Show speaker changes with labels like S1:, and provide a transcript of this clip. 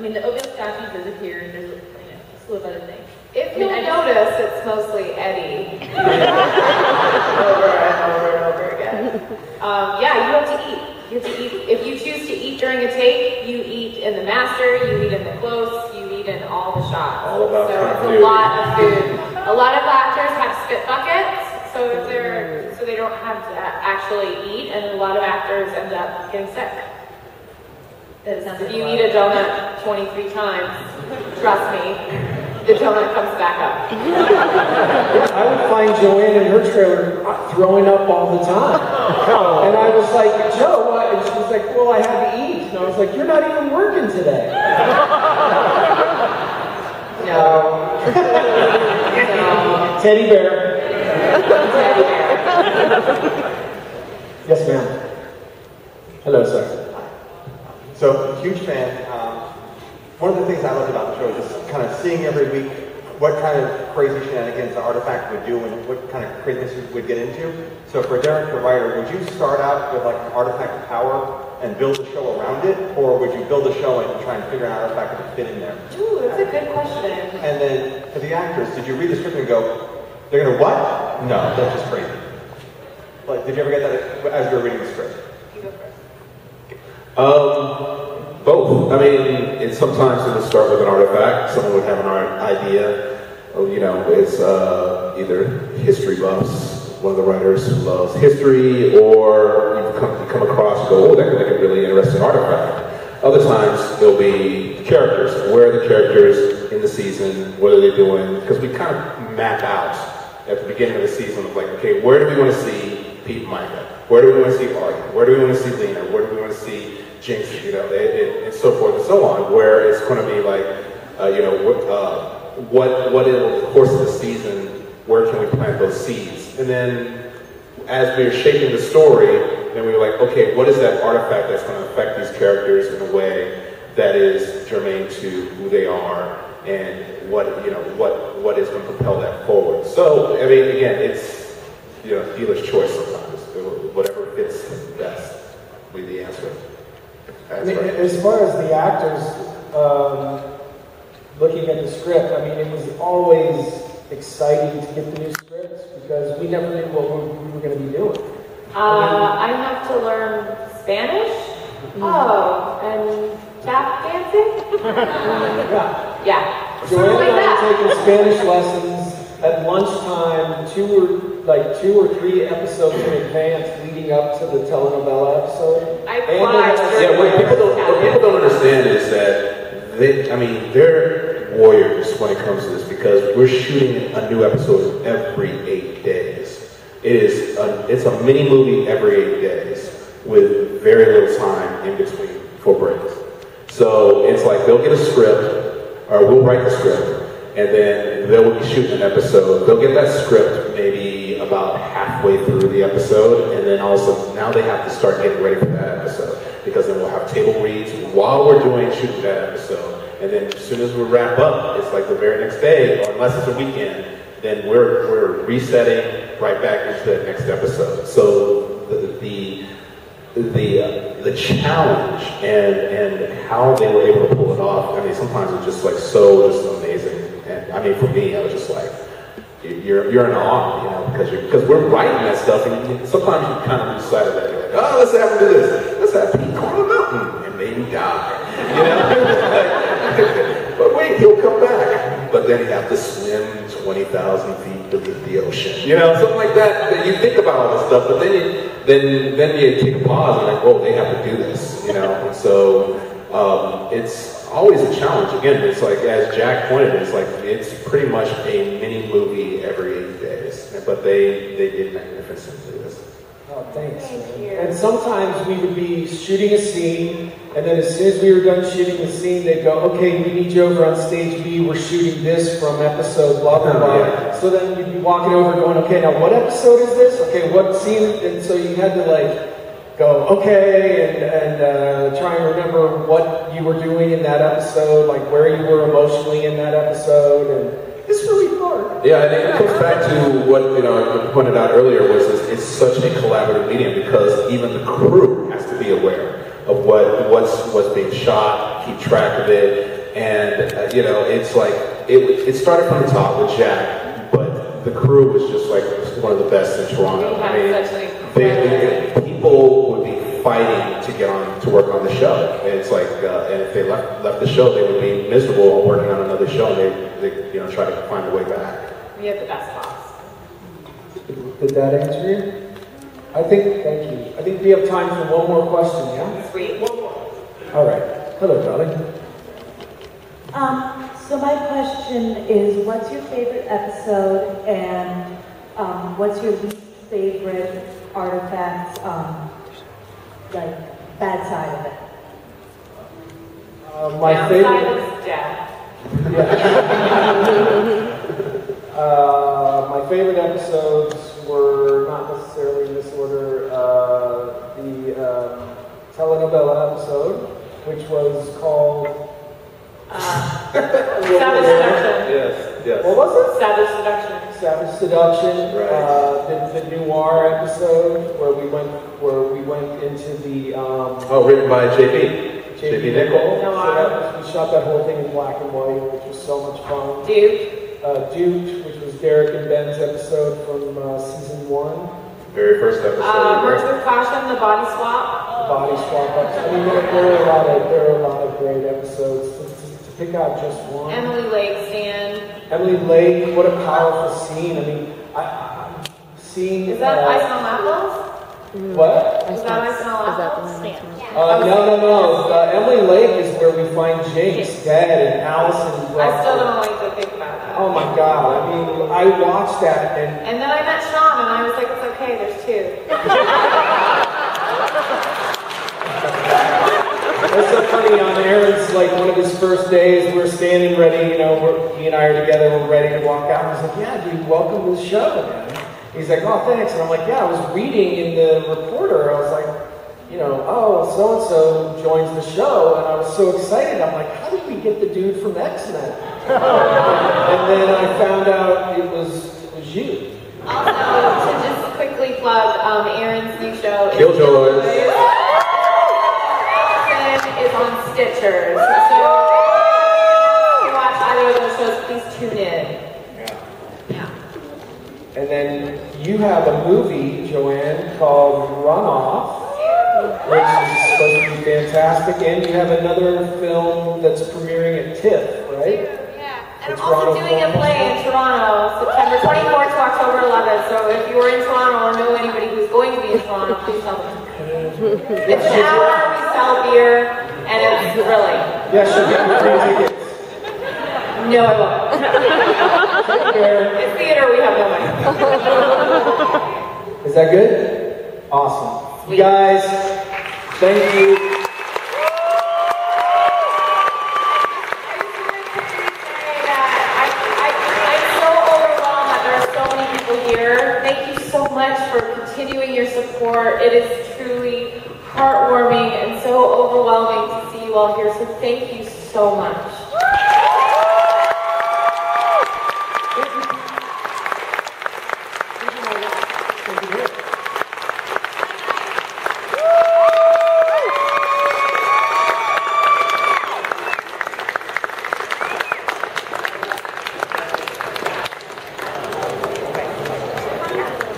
S1: mean, the oatmeal stackies disappear, and there's a slew of other things.
S2: If you'll notice, it's mostly Eddie. Over and over and over again. Yeah, you have to eat. You have to eat. If you choose to eat during a take, you eat in the master, you eat in the close, you eat in all the shots.
S3: All about
S2: so it's
S3: food.
S2: a lot of food. A lot of actors have spit buckets, so if they don't have to actually eat, and a lot of actors end up getting sick. If you eat a donut 23 times, trust me, the donut comes back up.
S4: I would find Joanne in her trailer throwing up all the time. And I was like, Joe, what? And she was like, well, I had to eat. And I was like, you're not even working today.
S2: No.
S4: Teddy bear.
S2: Teddy bear.
S4: Yes, ma'am. Hello, sir.
S3: So, huge fan. One of the things I loved about the show is just kind of seeing every week what kind of crazy shenanigans the Artifact would do and what kind of craziness we would get into. So for Derek, the writer, would you start out with like an Artifact of power and build a show around it? Or would you build a show and try and figure out an Artifact that would fit in there?
S2: Ooh, that's a good question.
S3: And then for the actors, did you read the script and go, they're going to what? No, that's just crazy. Like, did you ever get that as you were reading the script?
S2: You go first.
S5: Both. I mean, sometimes it would start with an artifact. Someone would have an idea. It's either history buffs, one of the writers who loves history, or you come across and go, oh, that could make a really interesting artifact. Other times, there'll be characters. Where are the characters in the season? What are they doing? Because we kind of map out at the beginning of the season of like, okay, where do we want to see Pete and Micah? Where do we want to see Artie? Where do we want to see Lena? Where do we want to see Jinx? And so forth and so on. Where it's going to be like, what in the course of the season, where can we plant those seeds? And then, as we were shaping the story, then we were like, okay, what is that artifact that's going to affect these characters in a way that is germane to who they are, and what is going to propel that forward? So, I mean, again, it's dealer's choice sometimes. Whatever fits best will be the answer.
S4: As far as the actors, looking at the script, I mean, it was always exciting to get the new scripts because we never knew what we were going to be doing.
S2: I have to learn Spanish. Oh, and tap dancing? Yeah.
S4: Joanne
S2: like
S4: and I
S2: that.
S4: were taking Spanish lessons at lunchtime, two or three episodes in advance leading up to the telenovela episode.
S5: What people don't understand is that they're warriors when it comes to this because we're shooting a new episode every 8 days. It's a mini movie every 8 days with very little time in between for breaks. So it's like they'll get a script, or we'll write the script, and then they will be shooting an episode. They'll get that script maybe about halfway through the episode, and then also now they have to start getting ready for that episode because then we'll have table reads while we're shooting that episode. And then as soon as we wrap up, it's like the very next day, or unless it's a weekend, then we're resetting right back into the next episode. So the challenge and how they were able to pull it off, I mean, sometimes it's just like so just amazing. And I mean, for me, I was just like, you're in awe, because we're writing that stuff, and sometimes you kind of lose sight of that. You're like, oh, let's have him do this. Let's have Pete climb a mountain and maybe die, But wait, he'll come back. But then you have to swim 20,000 feet beneath the ocean, something like that. You think about all this stuff, but then you take a pause and like, oh, they have to do this, And so it's always a challenge. Again, it's like, as Jack pointed, it's pretty much a mini movie every 8 days. But they did magnificently this.
S4: Oh, thanks. And sometimes we would be shooting a scene, and then as soon as we were done shooting the scene, they'd go, okay, we need you over on stage B, we're shooting this from episode blah, blah, blah.
S5: Yeah.
S4: So then you'd be walking over going, okay, now what episode is this? Okay, what scene? And so you had to go, okay, and try and remember what you were doing in that episode, like where you were emotionally in that episode, and it's really hard.
S5: Yeah, I think it comes back to what I pointed out earlier was it's such a collaborative medium because even the crew has to be aware what's being shot, keep track of it, and you know, it's like it started from the top with Jack, but the crew was just like one of the best in Toronto. I mean, people would be fighting to get on to work on the show. And it's like, and if they left the show, they would be miserable working on another show. And they you know, try to find a way back.
S2: We have the best boss.
S4: Did that answer you? Thank you. I think we have time for one more question, yeah?
S2: Sweet. One more.
S4: All right. Hello, darling.
S6: So my question is, what's your favorite episode, and what's your least favorite artifact, like bad side of it?
S4: My favorite
S2: Downside is death.
S4: My favorite episodes were not necessarily in this order. The telenovela episode, which was called
S2: Savage Seduction.
S5: Yes.
S4: What was it?
S2: Savage Seduction.
S4: Savage Seduction.
S5: Right.
S4: The noir episode where we went into the
S5: Written by JP Nickel.
S2: Noir.
S4: We shot that whole thing in black and white, which was so much fun.
S2: Dude.
S4: Which was Derek and Ben's episode from season 1.
S5: Very first episode.
S2: Words with Caution, the body swap.
S4: Body swap episode. I mean, there are a lot of great episodes. To pick out just one.
S2: Emily Lake stand.
S4: Emily Lake, what a powerful scene. I mean, I'm seeing.
S2: Is that I Smell Apples?
S4: What?
S2: Is that I Smell Apples?
S4: No. Emily Lake is where we find Jake's dead and Allison.
S2: I still don't like to think about that.
S4: Oh my God! I mean, I watched that
S2: And then I met Sean, and I was like, it's okay, there's two.
S4: It's so funny. On Aaron's, like, one of his first days, we're standing ready. You know, he and I are together. We're ready to walk out. He's like, "Yeah, dude, welcome to the show, man." He's like, "Oh, thanks." And I'm like, "Yeah, I was reading in the Reporter. I was like, you know, oh, so and so joins the show," and I was so excited. I'm like, "How did we get the dude from X-Men?" And then I found out it was you.
S2: Also, to just quickly plug Aaron's new show.
S5: Killjoys.
S2: Is on Stitcher. So if you watch either of those shows, please tune in. Yeah.
S4: And then you have a movie, Joanne, called Runoff, which is supposed to be fantastic. And you have another film that's premiering at TIFF, right?
S2: Yeah. And I'm also doing a play in Toronto, September 24th to October 11th. So if you are in Toronto or know anybody who's going to be in Toronto, please tell them. It's an hour, we sell beer, and it's thrilling.
S4: Yeah, she'll get you free tickets.
S2: No, I won't. It's theater, we have no money.
S4: Is that good? Awesome. You guys, thank you.
S2: Your support. It is truly heartwarming and so overwhelming to see you all here. So thank you so much.